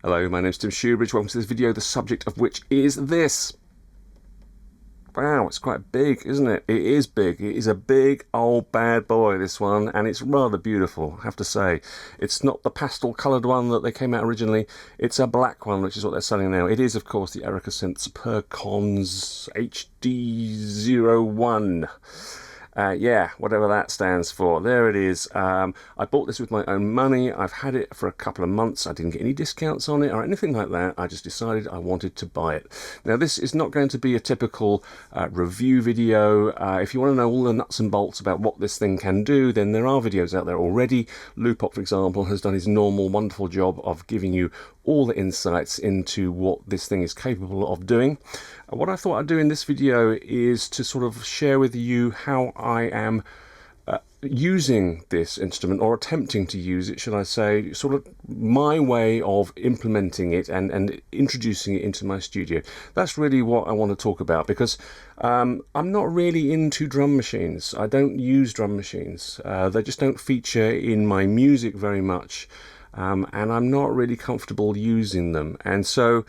Hello, my name's Tim Shoebridge. Welcome to this video, the subject of which is this. Wow, it's quite big, isn't it? It is big. It is a big old bad boy, this one, and it's rather beautiful, I have to say. It's not the pastel coloured one that they came out originally. It's a black one, which is what they're selling now. It is, of course, the Erica Synths Perkons HD-01. Yeah, whatever that stands for. There it is. I bought this with my own money. I've had it for a couple of months. I didn't get any discounts on it or anything like that. I just decided I wanted to buy it. Now, this is not going to be a typical review video. If you want to know all the nuts and bolts about what this thing can do, then there are videos out there already. Lupop, for example, has done his normal, wonderful job of giving you all the insights into what this thing is capable of doing. What I thought I'd do in this video is to sort of share with you how I am using this instrument, or attempting to use it, should I say, sort of my way of implementing it and introducing it into my studio. That's really what I want to talk about, because I'm not really into drum machines. I don't use drum machines. They just don't feature in my music very much. And I'm not really comfortable using them. And so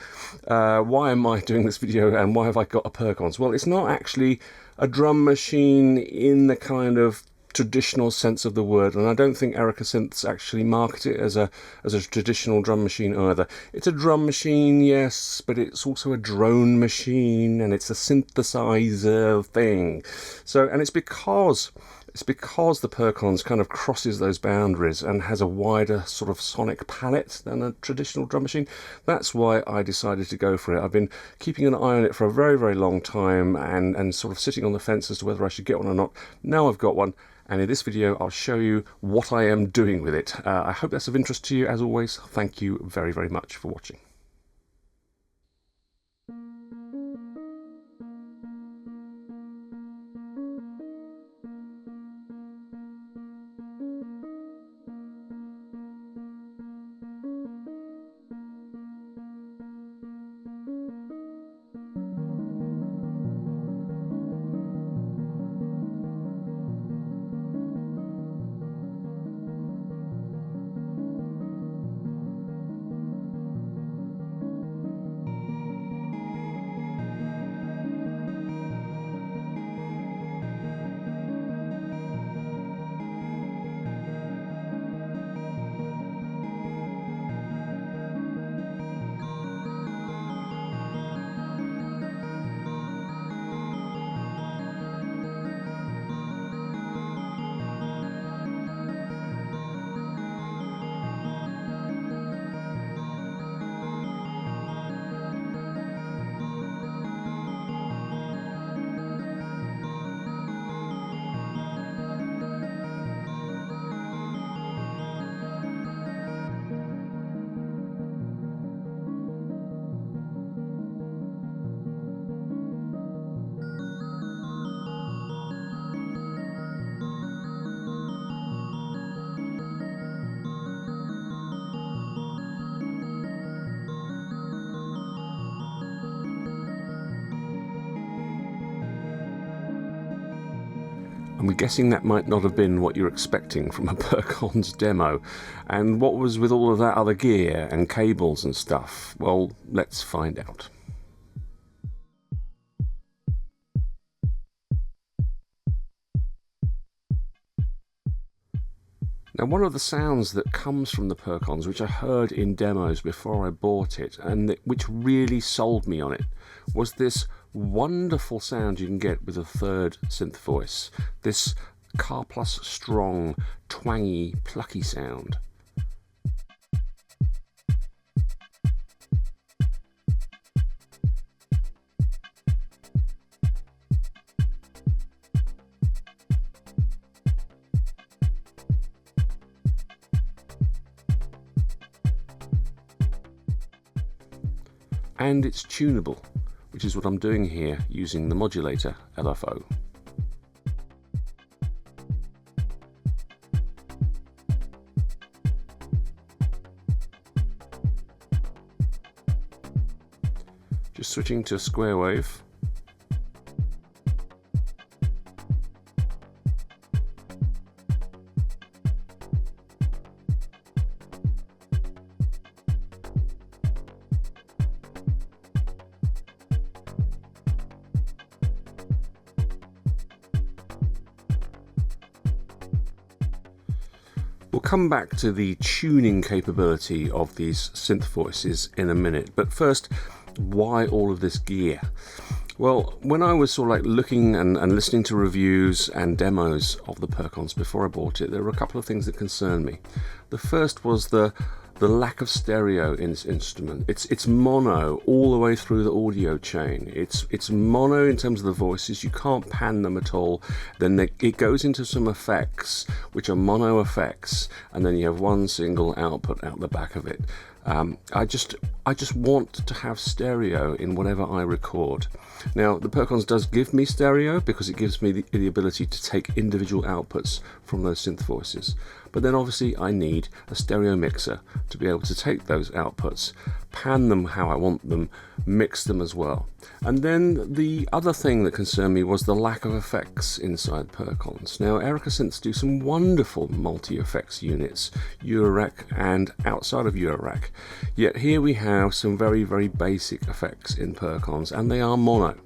why am I doing this video, and why have I got a Perkons? Well, it's not actually a drum machine in the kind of traditional sense of the word, and I don't think Erica Synths actually market it as a traditional drum machine either. It's a drum machine, yes, but it's also a drone machine, and it's a synthesizer thing. So, and it's because the Perkons kind of crosses those boundaries and has a wider sort of sonic palette than a traditional drum machine. That's why I decided to go for it. I've been keeping an eye on it for a very, very long time, and sort of sitting on the fence as to whether I should get one or not. Now I've got one, and in this video I'll show you what I am doing with it. I hope that's of interest to you. As always, thank you very, very much for watching. I'm guessing that might not have been what you're expecting from a Perkons demo. And what was with all of that other gear and cables and stuff? Well, let's find out. Now, one of the sounds that comes from the Perkons, which I heard in demos before I bought it, and which really sold me on it, was this wonderful sound you can get with a third synth voice. This car plus strong, twangy, plucky sound. And it's tunable, which is what I'm doing here using the modulator LFO. Just switching to square wave. We'll come back to the tuning capability of these synth voices in a minute, but first, why all of this gear? Well, when I was sort of like looking and listening to reviews and demos of the Perkons before I bought it, there were a couple of things that concerned me. The first was the lack of stereo in this instrument. It's mono all the way through the audio chain. It's mono in terms of the voices. You can't pan them at all. Then it goes into some effects, which are mono effects, and then you have one single output out the back of it. I just want to have stereo in whatever I record. Now, the Perkons does give me stereo because it gives me the ability to take individual outputs from those synth voices. But then obviously I need a stereo mixer to be able to take those outputs, pan them how I want them, mix them as well. And then the other thing that concerned me was the lack of effects inside Perkons. Now, Erica Synths do some wonderful multi-effects units, Eurorack and outside of Eurorack. Yet here we have some very, very basic effects in Perkons, and they are mono.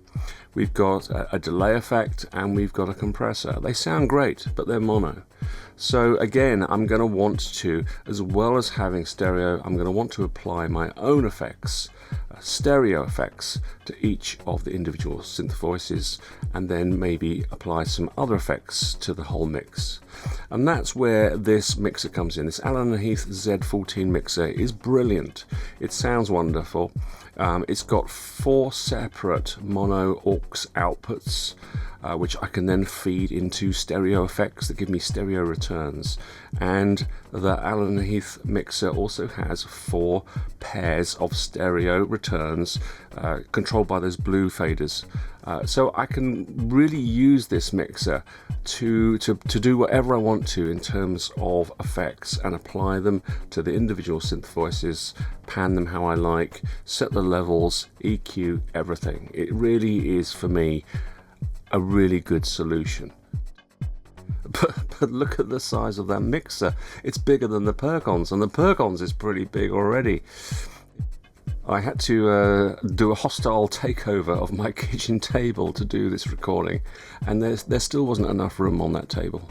We've got a delay effect and we've got a compressor. They sound great, but they're mono. So again, I'm going to want to, as well as having stereo, I'm going to want to apply my own effects, stereo effects, to each of the individual synth voices, and then maybe apply some other effects to the whole mix. And that's where this mixer comes in. This Allen & Heath Z14 mixer is brilliant. It sounds wonderful. It's got 4 separate mono aux outputs, which I can then feed into stereo effects that give me stereo returns. And the Allen & Heath mixer also has 4 pairs of stereo returns controlled by those blue faders. So I can really use this mixer to do whatever I want to in terms of effects and apply them to the individual synth voices, pan them how I like, set the levels, EQ, everything. It really is, for me, a really good solution. But look at the size of that mixer. It's bigger than the Perkons, and the Perkons is pretty big already. I had to do a hostile takeover of my kitchen table to do this recording, and there still wasn't enough room on that table.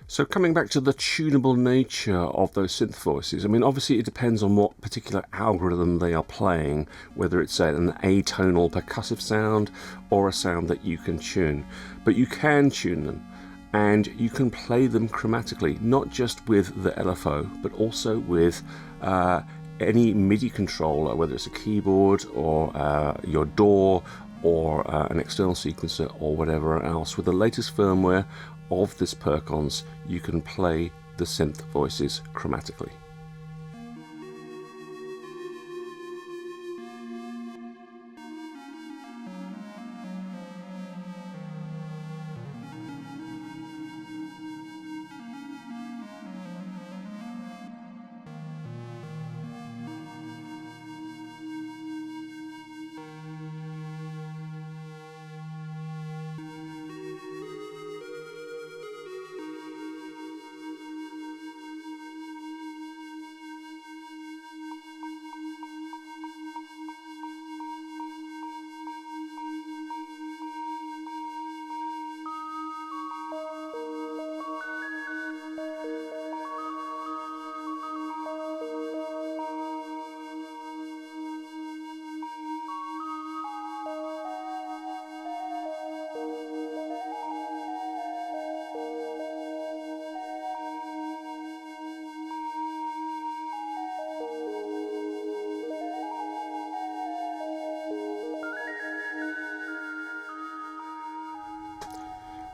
So coming back to the tunable nature of those synth voices, I mean, obviously it depends on what particular algorithm they are playing, whether it's an atonal percussive sound or a sound that you can tune. But you can tune them, and you can play them chromatically, not just with the LFO, but also with any MIDI controller, whether it's a keyboard or your DAW or an external sequencer or whatever else. With the latest firmware of this Perkons, you can play the synth voices chromatically.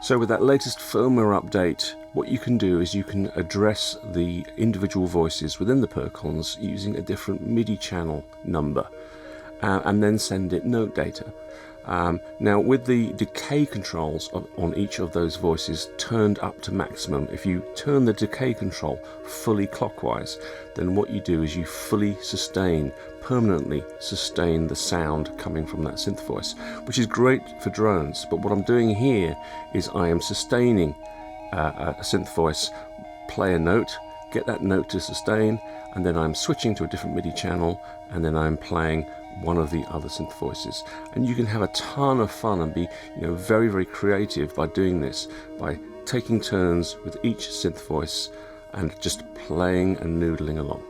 So with that latest firmware update, what you can do is you can address the individual voices within the Perkons using a different MIDI channel number and then send it note data. Now with the decay controls on each of those voices turned up to maximum, if you turn the decay control fully clockwise, then what you do is you permanently sustain the sound coming from that synth voice, which is great for drones. But what I'm doing here is I am sustaining a synth voice, play a note, get that note to sustain, and then I'm switching to a different MIDI channel, and then I'm playing one of the other synth voices. And you can have a ton of fun and be, very, very creative by doing this, by taking turns with each synth voice and just playing and noodling along.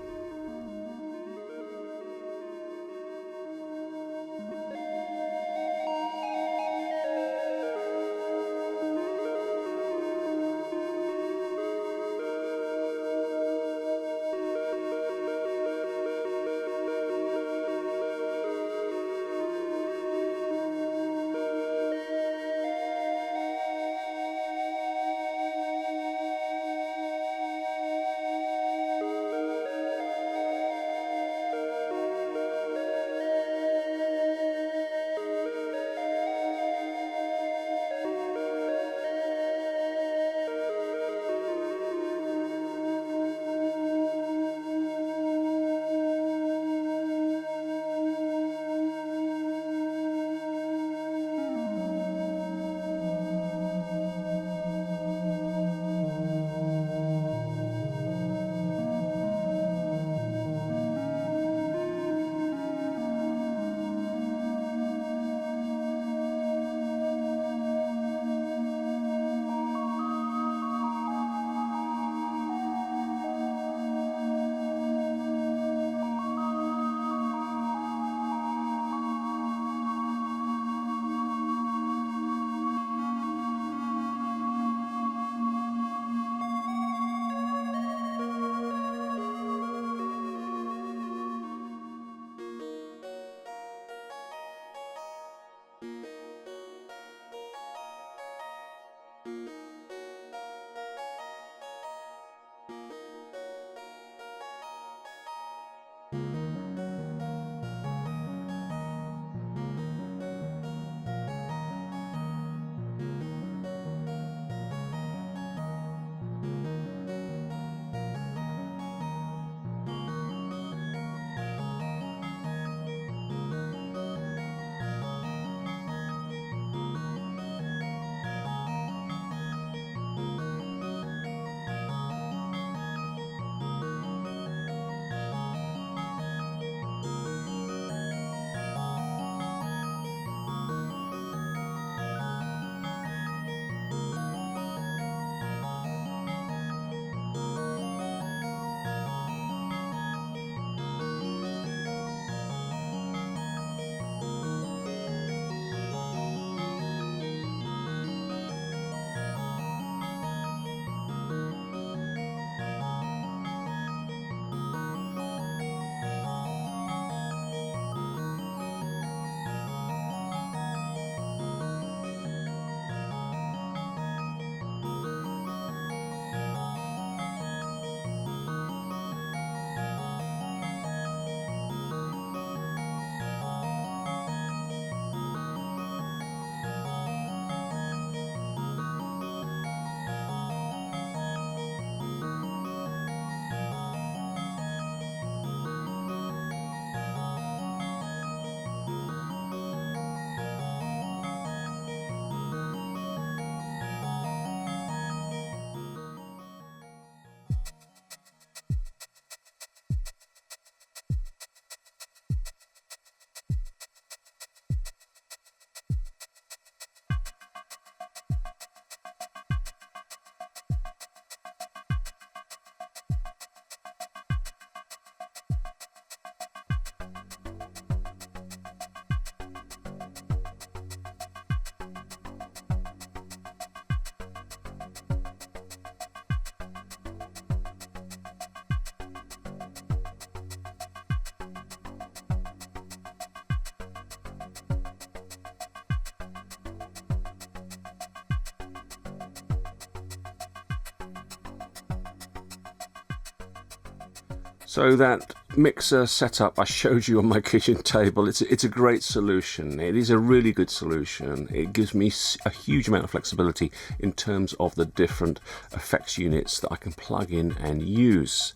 So that mixer setup I showed you on my kitchen table, it's a great solution. It is a really good solution. It gives me a huge amount of flexibility in terms of the different effects units that I can plug in and use.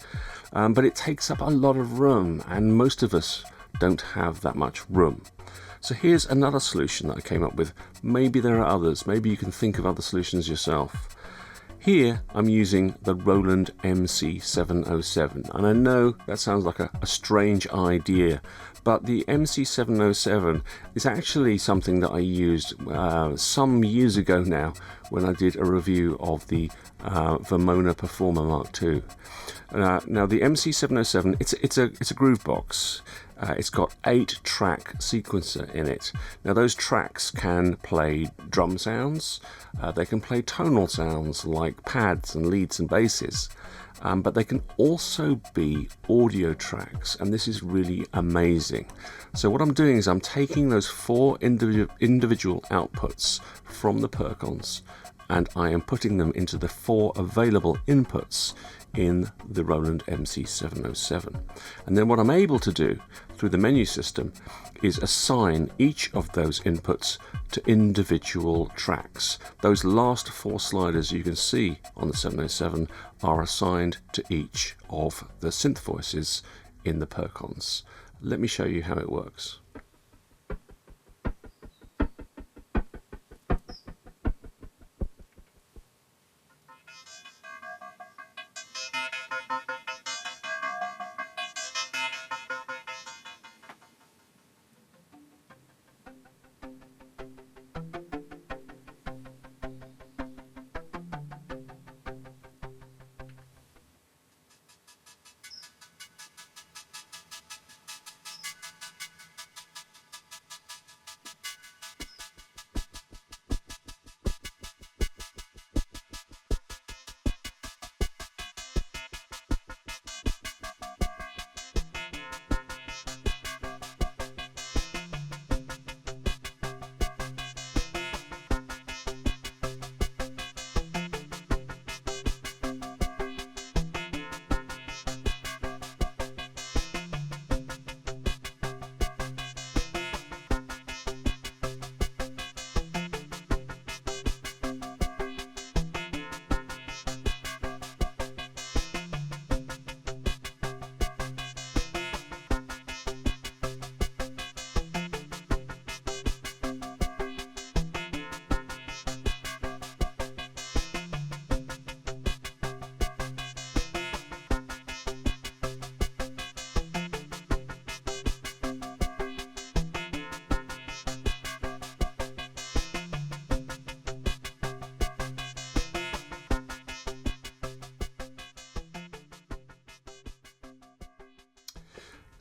But it takes up a lot of room, and most of us don't have that much room. So here's another solution that I came up with. Maybe there are others. Maybe you can think of other solutions yourself. Here I'm using the Roland MC707, and I know that sounds like a strange idea, but the MC707 is actually something that I used some years ago now when I did a review of the Vermona Performer Mark II. Now the MC707, it's a groove box. It's got 8-track sequencer in it. Now those tracks can play drum sounds, they can play tonal sounds like pads and leads and basses, but they can also be audio tracks, and this is really amazing. So what I'm doing is I'm taking those 4 individual outputs from the Perkons, and I am putting them into the 4 available inputs in the Roland MC707. And then what I'm able to do through the menu system is assign each of those inputs to individual tracks. Those last 4 sliders you can see on the 707 are assigned to each of the synth voices in the Perkons. Let me show you how it works.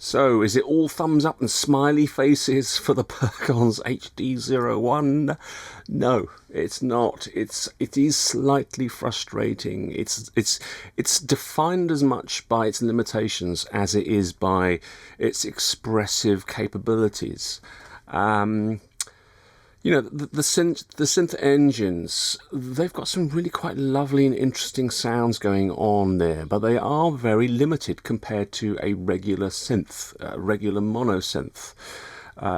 So, is it all thumbs up and smiley faces for the Perkons HD-01? No, it's not. It is slightly frustrating. It's defined as much by its limitations as it is by its expressive capabilities. You know, the synth engines, they've got some really quite lovely and interesting sounds going on there, but they are very limited compared to a regular synth, regular mono synth.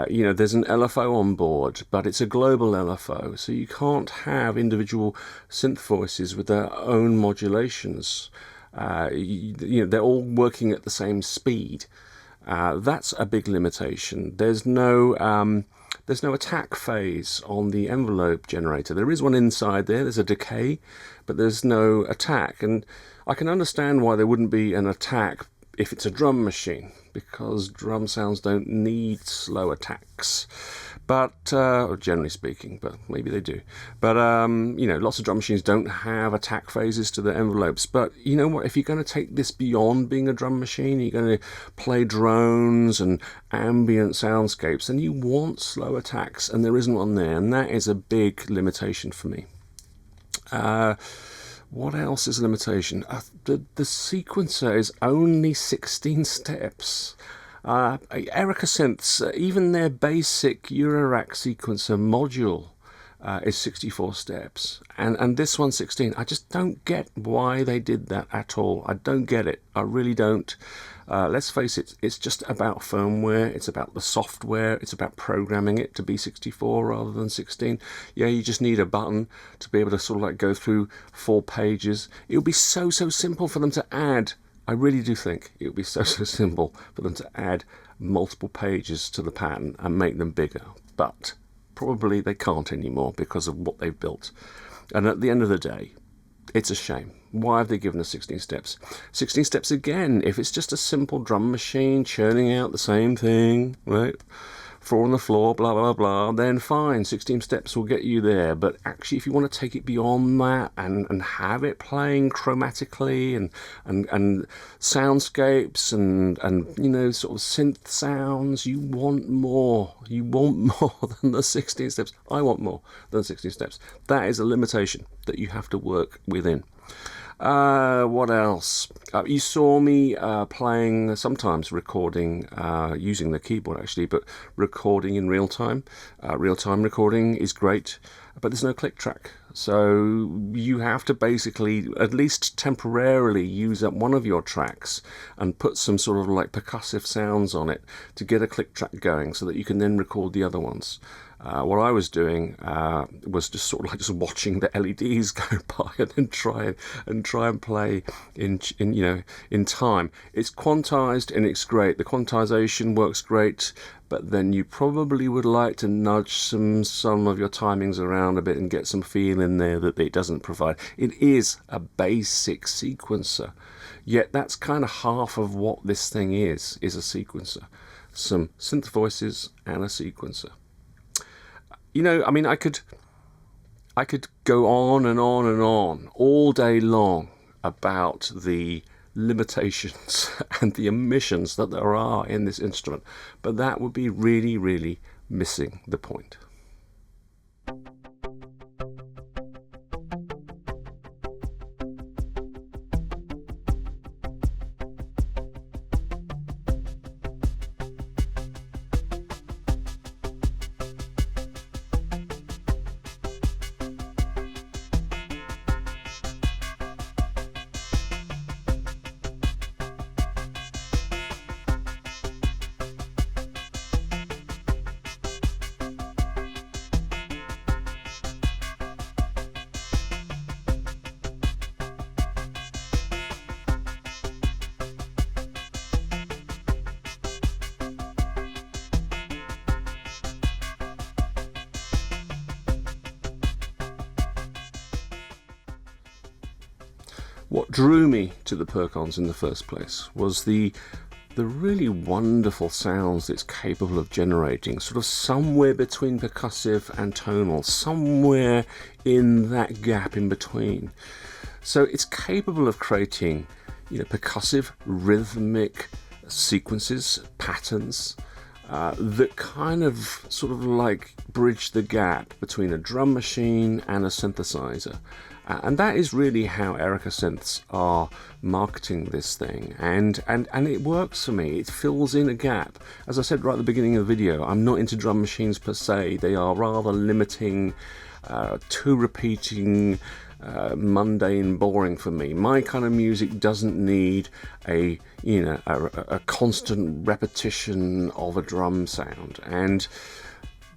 You know, there's an LFO on board, but it's a global LFO, so you can't have individual synth voices with their own modulations. You know, they're all working at the same speed. That's a big limitation. There's no attack phase on the envelope generator. There is one inside there, there's a decay, but there's no attack. And I can understand why there wouldn't be an attack if it's a drum machine, because drum sounds don't need slow attacks. But, generally speaking, but maybe they do. But, you know, lots of drum machines don't have attack phases to the envelopes. But you know what? If you're going to take this beyond being a drum machine, you're going to play drones and ambient soundscapes, then you want slow attacks, and there isn't one there. And that is a big limitation for me. What else is a limitation? The sequencer is only 16 steps. Erica Synths, even their basic Eurorack sequencer module is 64 steps, and this one's 16. I just don't get why they did that at all. I don't get it. I really don't. Let's face it, it's just about firmware, it's about the software, it's about programming it to be 64 rather than 16. Yeah, you just need a button to be able to sort of like go through 4 pages. It would be so simple for them to add. I really do think it would be so simple for them to add multiple pages to the pattern and make them bigger, but probably they can't anymore because of what they've built. And at the end of the day, It's a shame. Why have they given us 16 steps? 16 steps again, if it's just a simple drum machine churning out the same thing, right? 4 on the floor, blah, blah, blah, then fine, 16 steps will get you there. But actually, if you want to take it beyond that and have it playing chromatically and soundscapes and you know, sort of synth sounds, you want more. You want more than the 16 steps. I want more than 16 steps. That is a limitation that you have to work within. What else? You saw me playing, sometimes recording, using the keyboard actually, but recording in real time. Real-time recording is great, but there's no click track. So you have to basically, at least temporarily, use up one of your tracks and put some sort of like percussive sounds on it to get a click track going so that you can then record the other ones. What I was doing was just sort of like just watching the LEDs go by and then try and play in time. It's quantized and it's great. The quantization works great, but then you probably would like to nudge some of your timings around a bit and get some feel in there that it doesn't provide. It is a basic sequencer, yet that's kind of half of what this thing is a sequencer. Some synth voices and a sequencer. You know, I mean, I could go on and on and on all day long about the limitations and the omissions that there are in this instrument, but that would be really, really missing the point. What drew me to the Perkons in the first place was the really wonderful sounds it's capable of generating, sort of somewhere between percussive and tonal, somewhere in that gap in between. So it's capable of creating, you know, percussive, rhythmic sequences, patterns, that kind of sort of like bridge the gap between a drum machine and a synthesizer. And that is really how Erica Synths are marketing this thing, and it works for me. It fills in a gap. As I said right at the beginning of the video, I'm not into drum machines per se. They are rather limiting, too repeating, mundane, boring for me. My kind of music doesn't need a constant repetition of a drum sound, and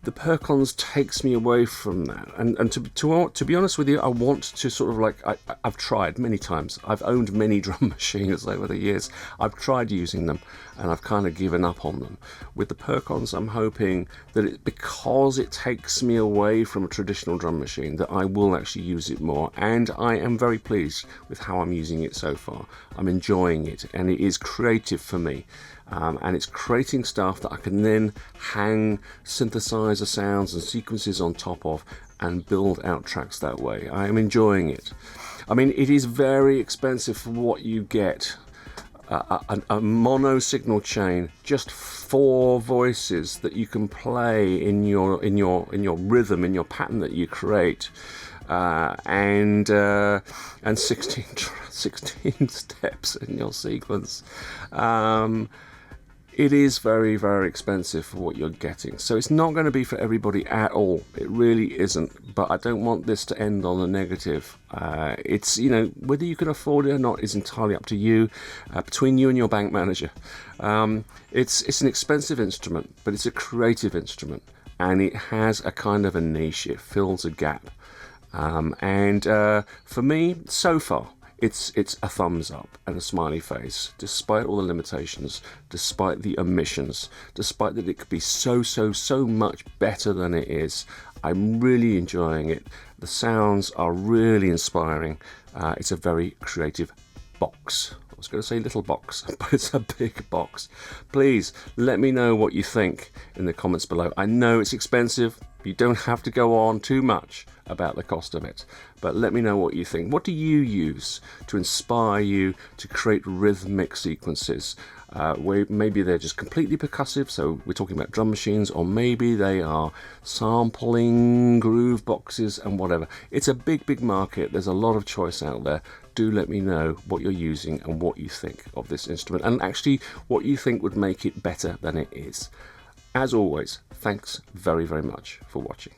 the Perkons takes me away from that. And to be honest with you, I want to sort of like, I've tried many times. I've owned many drum machines over the years. I've tried using them and I've kind of given up on them. With the Perkons, I'm hoping that because it takes me away from a traditional drum machine, that I will actually use it more. And I am very pleased with how I'm using it so far. I'm enjoying it, and it is creative for me. And it's creating stuff that I can then hang synthesizer sounds and sequences on top of and build out tracks that way. I am enjoying it. I mean, it is very expensive for what you get. A mono signal chain, just 4 voices that you can play in your rhythm, in your pattern that you create, and 16 steps in your sequence. It is very, very expensive for what you're getting. So it's not going to be for everybody at all. It really isn't. But I don't want this to end on a negative. It's, you know, whether you can afford it or not is entirely up to you, between you and your bank manager. It's an expensive instrument, but it's a creative instrument. And it has a kind of a niche. It fills a gap. For me, so far, it's a thumbs up and a smiley face, despite all the limitations, despite the omissions, despite that it could be so much better than it is. I'm really enjoying it. The sounds are really inspiring. It's a very creative box. I was going to say little box, but it's a big box. Please let me know what you think in the comments below. I know it's expensive. You don't have to go on too much about the cost of it, but let me know what you think. What do you use to inspire you to create rhythmic sequences? Where maybe they're just completely percussive, so we're talking about drum machines, or maybe they are sampling groove boxes and whatever. It's a big market. There's a lot of choice out there. Do let me know what you're using and what you think of this instrument, and actually what you think would make it better than it is. As always, thanks very much for watching.